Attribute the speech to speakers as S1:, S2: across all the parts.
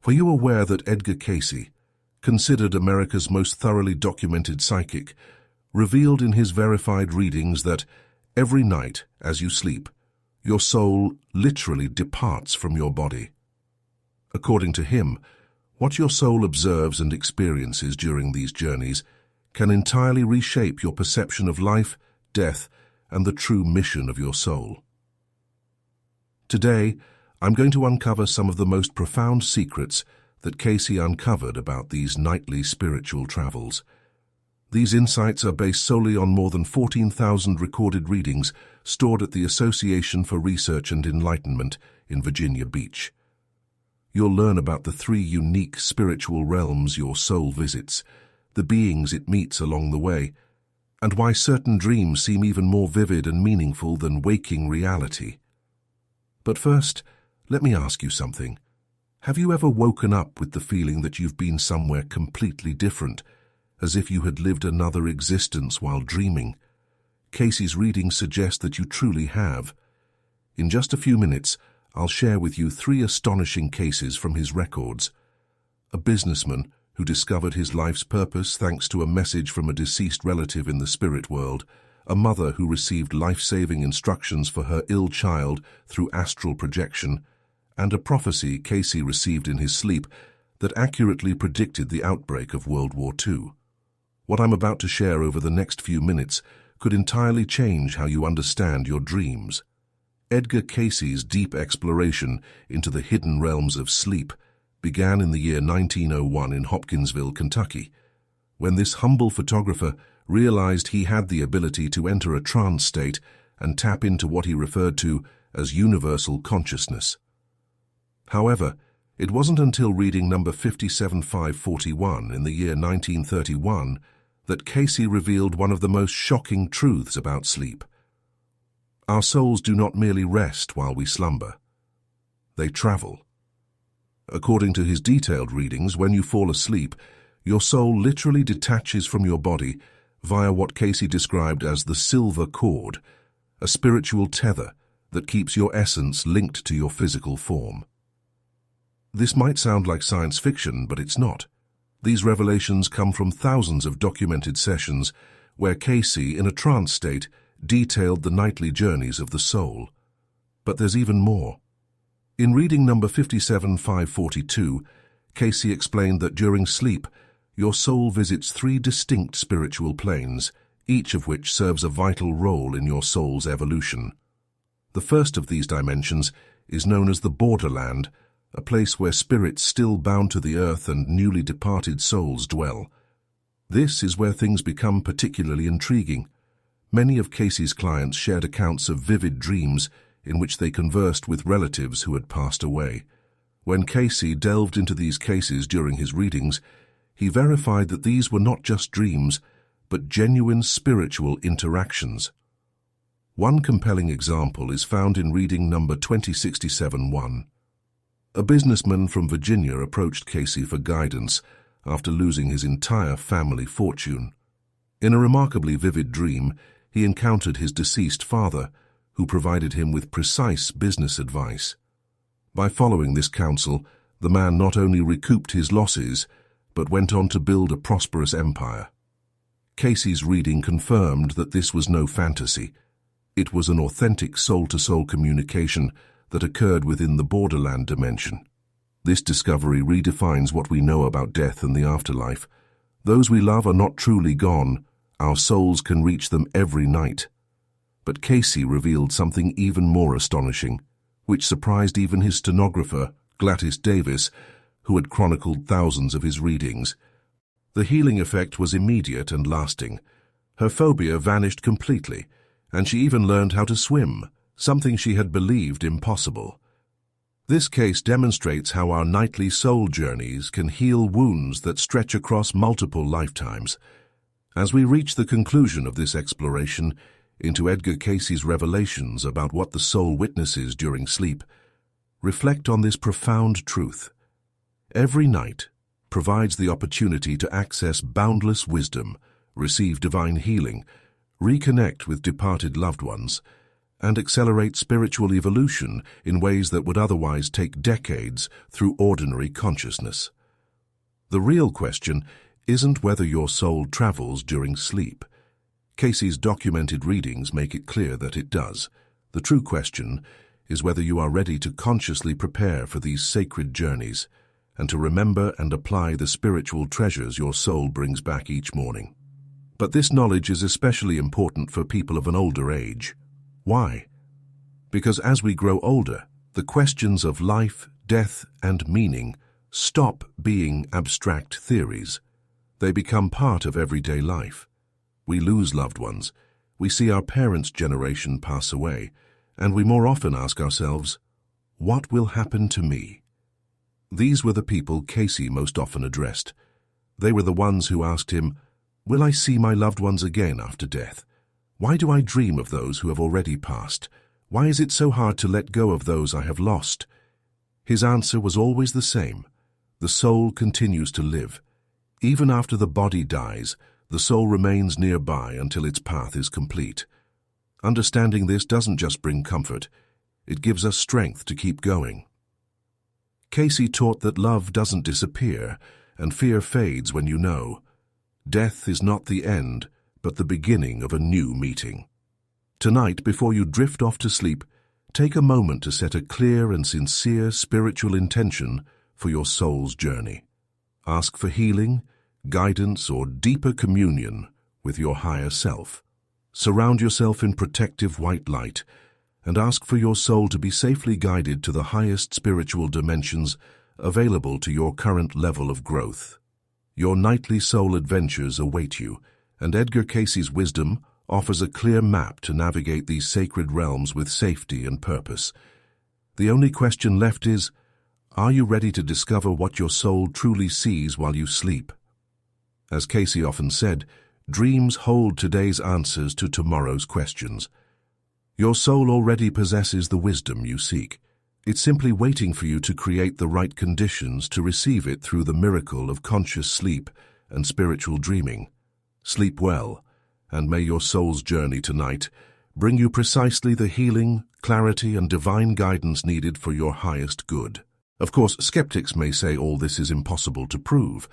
S1: Were you aware that Edgar Cayce, considered America's most thoroughly documented psychic, revealed in his verified readings that every night, as you sleep, your soul literally departs from your body? According to him, what your soul observes and experiences during these journeys can entirely reshape your perception of life, death, and the true mission of your soul. Today, I'm going to uncover some of the most profound secrets that Cayce uncovered about these nightly spiritual travels. These insights are based solely on more than 14,000 recorded readings stored at the Association for Research and Enlightenment in Virginia Beach. You'll learn about the 3 unique spiritual realms your soul visits, the beings it meets along the way, and why certain dreams seem even more vivid and meaningful than waking reality. But first, let me ask you something. Have you ever woken up with the feeling that you've been somewhere completely different, as if you had lived another existence while dreaming? Cayce's readings suggest that you truly have. In just a few minutes, I'll share with you 3 astonishing cases from his records. A businessman who discovered his life's purpose thanks to a message from a deceased relative in the spirit world, a mother who received life-saving instructions for her ill child through astral projection, and a prophecy Cayce received in his sleep that accurately predicted the outbreak of World War II. What I'm about to share over the next few minutes could entirely change how you understand your dreams. Edgar Cayce's deep exploration into the hidden realms of sleep began in the year 1901 in Hopkinsville, Kentucky, when this humble photographer realized he had the ability to enter a trance state and tap into what he referred to as universal consciousness. However, it wasn't until reading number 57541 in the year 1931 that Cayce revealed one of the most shocking truths about sleep. Our souls do not merely rest while we slumber. They travel. According to his detailed readings, when you fall asleep, your soul literally detaches from your body via what Cayce described as the silver cord, a spiritual tether that keeps your essence linked to your physical form. This might sound like science fiction, but it's not. These revelations come from thousands of documented sessions where Cayce, in a trance state, detailed the nightly journeys of the soul. But there's even more. In reading number 57542, Cayce explained that during sleep, your soul visits 3 distinct spiritual planes, each of which serves a vital role in your soul's evolution. The first of these dimensions is known as the borderland, a place where spirits still bound to the earth and newly departed souls dwell. This is where things become particularly intriguing. Many of Cayce's clients shared accounts of vivid dreams in which they conversed with relatives who had passed away. When Cayce delved into these cases during his readings, he verified that these were not just dreams, but genuine spiritual interactions. One compelling example is found in reading number 2067-1. A businessman from Virginia approached Cayce for guidance after losing his entire family fortune. In a remarkably vivid dream, he encountered his deceased father, who provided him with precise business advice. By following this counsel, the man not only recouped his losses, but went on to build a prosperous empire. Cayce's reading confirmed that this was no fantasy. It was an authentic soul-to-soul communication that occurred within the borderland dimension. This discovery redefines what we know about death and the afterlife. Those we love are not truly gone. Our souls can reach them every night. But Cayce revealed something even more astonishing, which surprised even his stenographer, Gladys Davis, who had chronicled thousands of his readings. The healing effect was immediate and lasting. Her phobia vanished completely, and she even learned how to swim, something she had believed impossible. This case demonstrates how our nightly soul journeys can heal wounds that stretch across multiple lifetimes. As we reach the conclusion of this exploration into Edgar Cayce's revelations about what the soul witnesses during sleep, reflect on this profound truth. Every night provides the opportunity to access boundless wisdom, receive divine healing, reconnect with departed loved ones, and accelerate spiritual evolution in ways that would otherwise take decades through ordinary consciousness. The real question isn't whether your soul travels during sleep. Cayce's documented readings make it clear that it does. The true question is whether you are ready to consciously prepare for these sacred journeys and to remember and apply the spiritual treasures your soul brings back each morning. But this knowledge is especially important for people of an older age. Why? Because as we grow older, the questions of life, death, and meaning stop being abstract theories. They become part of everyday life. We lose loved ones, we see our parents' generation pass away, and we more often ask ourselves, what will happen to me? These were the people Cayce most often addressed. They were the ones who asked him, will I see my loved ones again after death? Why do I dream of those who have already passed? Why is it so hard to let go of those I have lost? His answer was always the same. The soul continues to live. Even after the body dies, the soul remains nearby until its path is complete. Understanding this doesn't just bring comfort, it gives us strength to keep going. Cayce taught that love doesn't disappear, and fear fades when you know. Death is not the end, but the beginning of a new meeting. Tonight, before you drift off to sleep, take a moment to set a clear and sincere spiritual intention for your soul's journey. Ask for healing, guidance, or deeper communion with your higher self. Surround yourself in protective white light and ask for your soul to be safely guided to the highest spiritual dimensions available to your current level of growth. Your nightly soul adventures await you, and Edgar Cayce's wisdom offers a clear map to navigate these sacred realms with safety and purpose. The only question left is, are you ready to discover what your soul truly sees while you sleep? As Cayce often said, dreams hold today's answers to tomorrow's questions. Your soul already possesses the wisdom you seek. It's simply waiting for you to create the right conditions to receive it through the miracle of conscious sleep and spiritual dreaming. Sleep well, and may your soul's journey tonight bring you precisely the healing, clarity, and divine guidance needed for your highest good. Of course, skeptics may say all this is impossible to prove,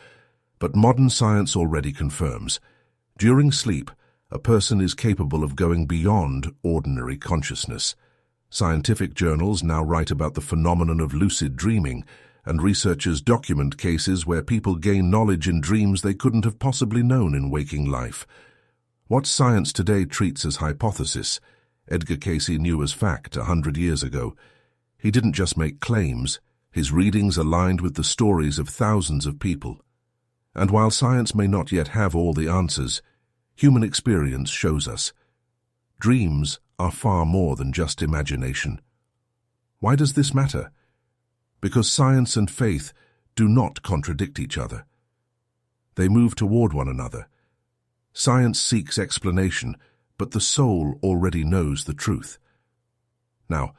S1: but modern science already confirms. During sleep, a person is capable of going beyond ordinary consciousness. Scientific journals now write about the phenomenon of lucid dreaming, and researchers document cases where people gain knowledge in dreams they couldn't have possibly known in waking life. What science today treats as hypothesis, Edgar Cayce knew as fact 100 years ago. He didn't just make claims, his readings aligned with the stories of thousands of people. And while science may not yet have all the answers, human experience shows us dreams are far more than just imagination. Why does this matter? Because science and faith do not contradict each other. They move toward one another. Science seeks explanation, but the soul already knows the truth. Now,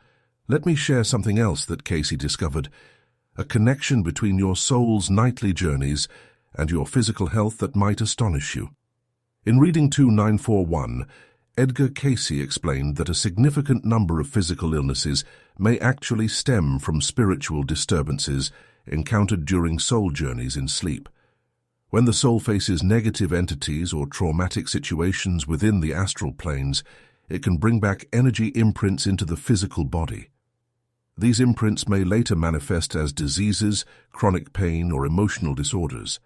S1: let me share something else that Cayce discovered, a connection between your soul's nightly journeys and your physical health that might astonish you. In reading 2941, Edgar Cayce explained that a significant number of physical illnesses may actually stem from spiritual disturbances encountered during soul journeys in sleep. When the soul faces negative entities or traumatic situations within the astral planes, it can bring back energy imprints into the physical body. These imprints may later manifest as diseases, chronic pain, or emotional disorders.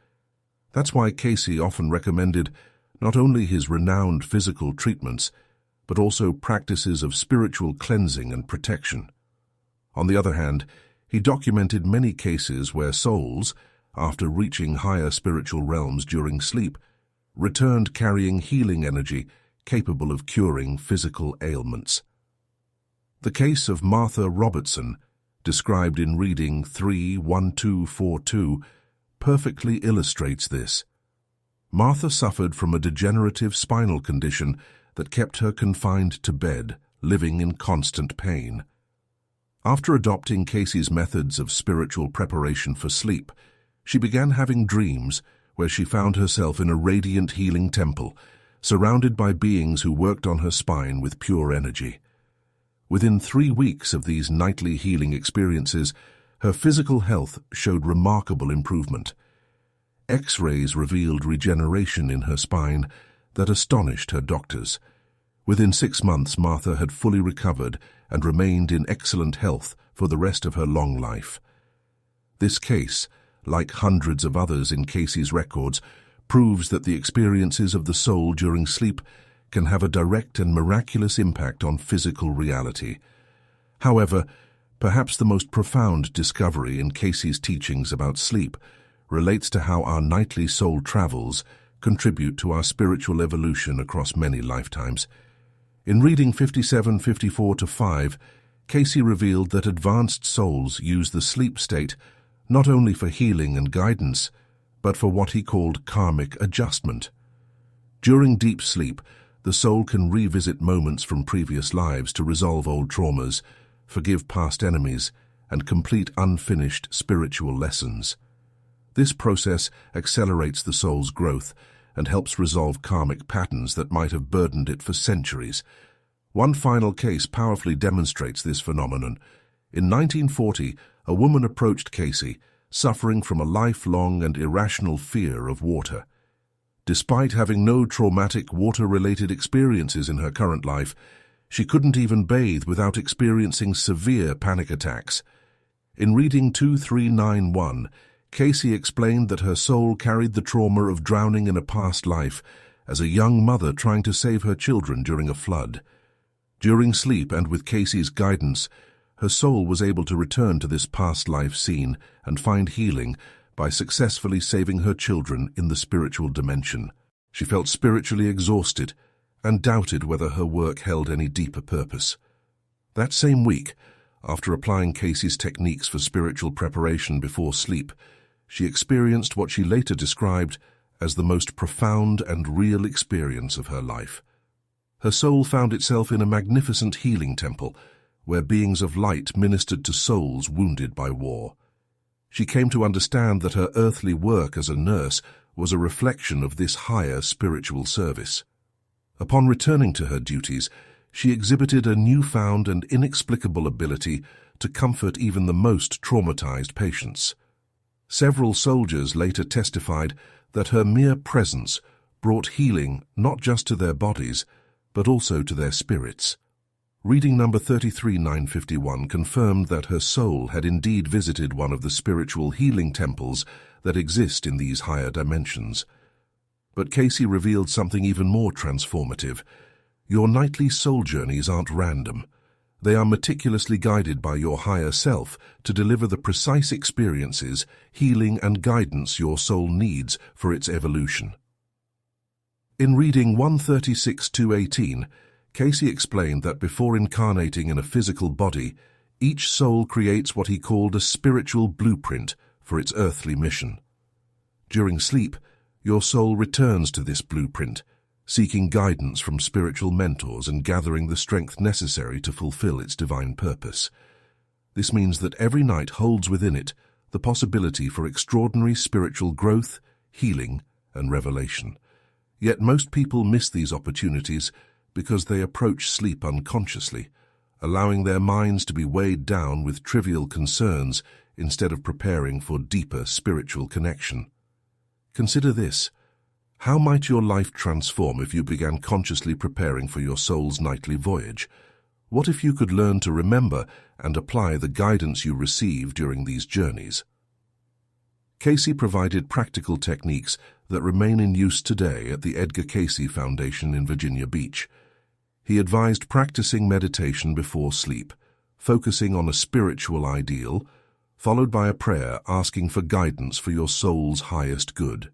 S1: That's why Cayce often recommended not only his renowned physical treatments, but also practices of spiritual cleansing and protection. On the other hand, he documented many cases where souls, after reaching higher spiritual realms during sleep, returned carrying healing energy capable of curing physical ailments. The case of Martha Robertson, described in reading 3:1242, perfectly illustrates this. Martha suffered from a degenerative spinal condition that kept her confined to bed, living in constant pain. After adopting Cayce's methods of spiritual preparation for sleep, she began having dreams where she found herself in a radiant healing temple, surrounded by beings who worked on her spine with pure energy. Within 3 weeks of these nightly healing experiences, her physical health showed remarkable improvement. X-rays revealed regeneration in her spine that astonished her doctors. Within 6 months, Martha had fully recovered and remained in excellent health for the rest of her long life. This case, like hundreds of others in Cayce's records, proves that the experiences of the soul during sleep can have a direct and miraculous impact on physical reality. However, perhaps the most profound discovery in Cayce's teachings about sleep relates to how our nightly soul travels contribute to our spiritual evolution across many lifetimes. In reading 5754-5, Cayce revealed that advanced souls use the sleep state not only for healing and guidance, but for what he called karmic adjustment. During deep sleep, the soul can revisit moments from previous lives to resolve old traumas, forgive past enemies, and complete unfinished spiritual lessons. This process accelerates the soul's growth and helps resolve karmic patterns that might have burdened it for centuries. One final case powerfully demonstrates this phenomenon. In 1940, a woman approached Cayce, suffering from a lifelong and irrational fear of water. Despite having no traumatic water-related experiences in her current life, she couldn't even bathe without experiencing severe panic attacks. In reading 2391, Cayce explained that her soul carried the trauma of drowning in a past life as a young mother trying to save her children during a flood. During sleep and with Cayce's guidance, her soul was able to return to this past life scene and find healing by successfully saving her children in the spiritual dimension. She felt spiritually exhausted and doubted whether her work held any deeper purpose. That same week, after applying Cayce's techniques for spiritual preparation before sleep, she experienced what she later described as the most profound and real experience of her life. Her soul found itself in a magnificent healing temple, where beings of light ministered to souls wounded by war. She came to understand that her earthly work as a nurse was a reflection of this higher spiritual service. Upon returning to her duties, she exhibited a newfound and inexplicable ability to comfort even the most traumatized patients. Several soldiers later testified that her mere presence brought healing not just to their bodies, but also to their spirits. Reading number 33951 confirmed that her soul had indeed visited one of the spiritual healing temples that exist in these higher dimensions. But Cayce revealed something even more transformative. Your nightly soul journeys aren't random. They are meticulously guided by your higher self to deliver the precise experiences, healing, and guidance your soul needs for its evolution. In reading 136-18, Cayce explained that before incarnating in a physical body, each soul creates what he called a spiritual blueprint for its earthly mission. During sleep, your soul returns to this blueprint, seeking guidance from spiritual mentors and gathering the strength necessary to fulfill its divine purpose. This means that every night holds within it the possibility for extraordinary spiritual growth, healing, and revelation. Yet most people miss these opportunities because they approach sleep unconsciously, allowing their minds to be weighed down with trivial concerns instead of preparing for deeper spiritual connection. Consider this. How might your life transform if you began consciously preparing for your soul's nightly voyage? What if you could learn to remember and apply the guidance you receive during these journeys? Cayce provided practical techniques that remain in use today at the Edgar Cayce Foundation in Virginia Beach. He advised practicing meditation before sleep, focusing on a spiritual ideal, followed by a prayer asking for guidance for your soul's highest good.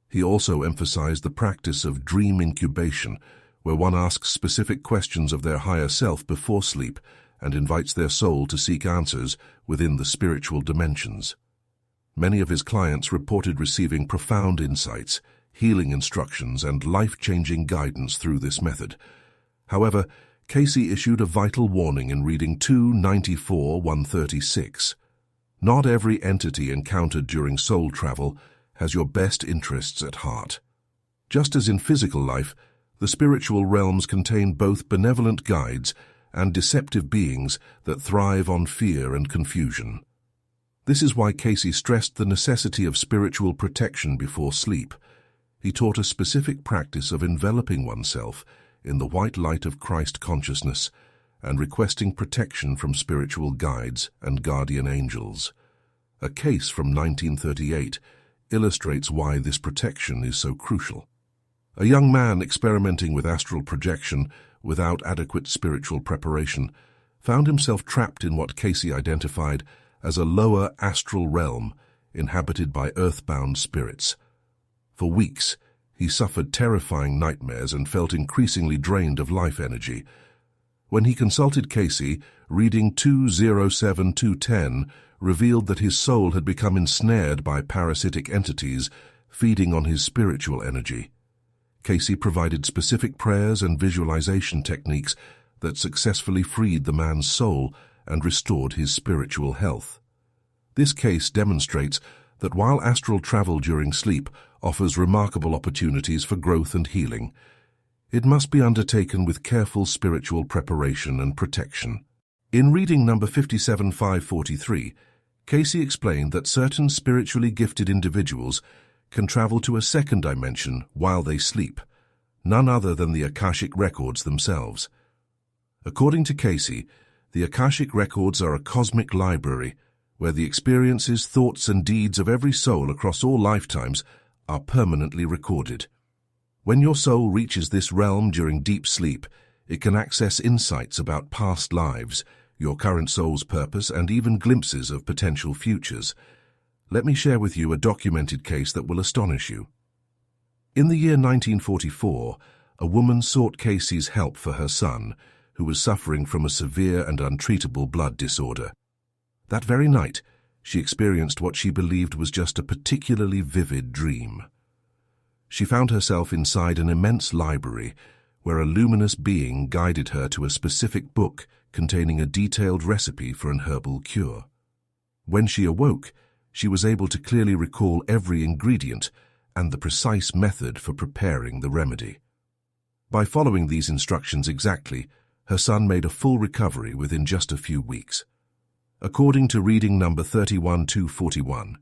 S1: He also emphasized the practice of dream incubation, where one asks specific questions of their higher self before sleep and invites their soul to seek answers within the spiritual dimensions. Many of his clients reported receiving profound insights, healing instructions, and life-changing guidance through this method. However, Cayce issued a vital warning in reading 294-136. Not every entity encountered during soul travel has your best interests at heart. Just as in physical life, the spiritual realms contain both benevolent guides and deceptive beings that thrive on fear and confusion. This is why Cayce stressed the necessity of spiritual protection before sleep. He taught a specific practice of enveloping oneself in the white light of Christ consciousness and requesting protection from spiritual guides and guardian angels. A case from 1938 illustrates why this protection is so crucial. A young man experimenting with astral projection without adequate spiritual preparation found himself trapped in what Cayce identified as a lower astral realm inhabited by earthbound spirits. For weeks, he suffered terrifying nightmares and felt increasingly drained of life energy. When he consulted Cayce, reading 207210 revealed that his soul had become ensnared by parasitic entities feeding on his spiritual energy. Cayce provided specific prayers and visualization techniques that successfully freed the man's soul and restored his spiritual health. This case demonstrates that while astral travel during sleep offers remarkable opportunities for growth and healing, it must be undertaken with careful spiritual preparation and protection. In reading number 57543, Cayce explained that certain spiritually gifted individuals can travel to a second dimension while they sleep, none other than the Akashic records themselves. According to Cayce, the Akashic records are a cosmic library where the experiences, thoughts, and deeds of every soul across all lifetimes are permanently recorded. When your soul reaches this realm during deep sleep, it can access insights about past lives, your current soul's purpose, and even glimpses of potential futures. Let me share with you a documented case that will astonish you. In the year 1944, a woman sought Cayce's help for her son, who was suffering from a severe and untreatable blood disorder. That very night, she experienced what she believed was just a particularly vivid dream. She found herself inside an immense library where a luminous being guided her to a specific book containing a detailed recipe for an herbal cure. When she awoke, she was able to clearly recall every ingredient and the precise method for preparing the remedy. By following these instructions exactly, her son made a full recovery within just a few weeks. According to reading number 31241,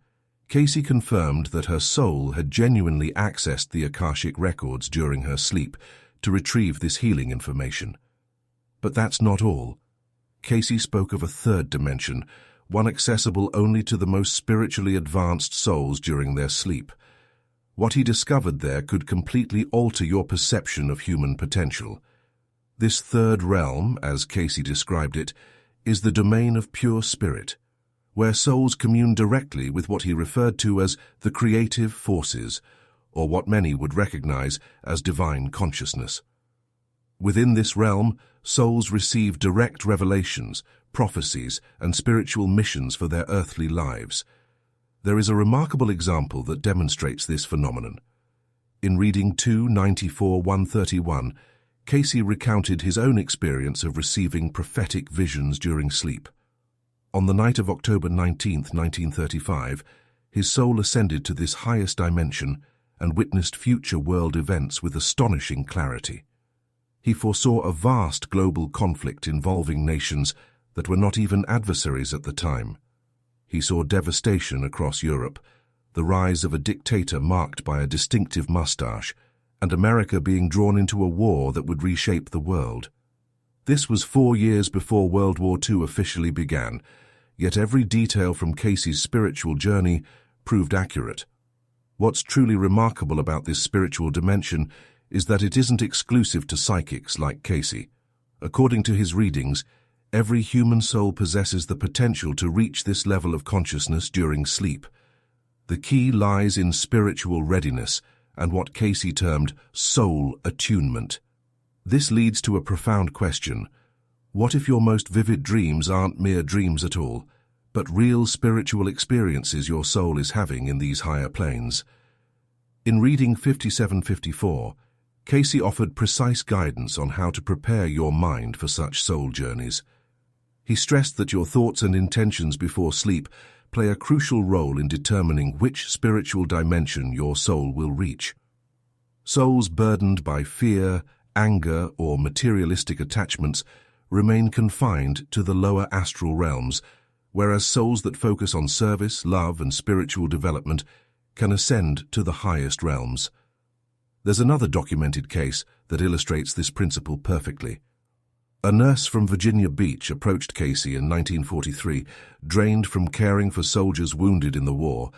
S1: Cayce confirmed that her soul had genuinely accessed the Akashic records during her sleep to retrieve this healing information. But that's not all. Cayce spoke of a third dimension, one accessible only to the most spiritually advanced souls during their sleep. What he discovered there could completely alter your perception of human potential. This third realm, as Cayce described it, is the domain of pure spirit, where souls commune directly with what he referred to as the creative forces, or what many would recognize as divine consciousness. Within this realm, souls receive direct revelations, prophecies, and spiritual missions for their earthly lives. There is a remarkable example that demonstrates this phenomenon. In reading 294-131, Cayce recounted his own experience of receiving prophetic visions during sleep. On the night of October 19, 1935, his soul ascended to this highest dimension and witnessed future world events with astonishing clarity. He foresaw a vast global conflict involving nations that were not even adversaries at the time. He saw devastation across Europe, the rise of a dictator marked by a distinctive mustache, and America being drawn into a war that would reshape the world. This was 4 years before World War II officially began, yet every detail from Cayce's spiritual journey proved accurate. What's truly remarkable about this spiritual dimension is that it isn't exclusive to psychics like Cayce. According to his readings, every human soul possesses the potential to reach this level of consciousness during sleep. The key lies in spiritual readiness and what Cayce termed soul attunement. This leads to a profound question. What if your most vivid dreams aren't mere dreams at all, but real spiritual experiences your soul is having in these higher planes? In reading 5754, Cayce offered precise guidance on how to prepare your mind for such soul journeys. He stressed that your thoughts and intentions before sleep play a crucial role in determining which spiritual dimension your soul will reach. Souls burdened by fear, anger, or materialistic attachments remain confined to the lower astral realms, whereas souls that focus on service, love, and spiritual development can ascend to the highest realms. There's another documented case that illustrates this principle perfectly. A nurse from Virginia Beach approached Cayce in 1943, drained from caring for soldiers wounded in the war,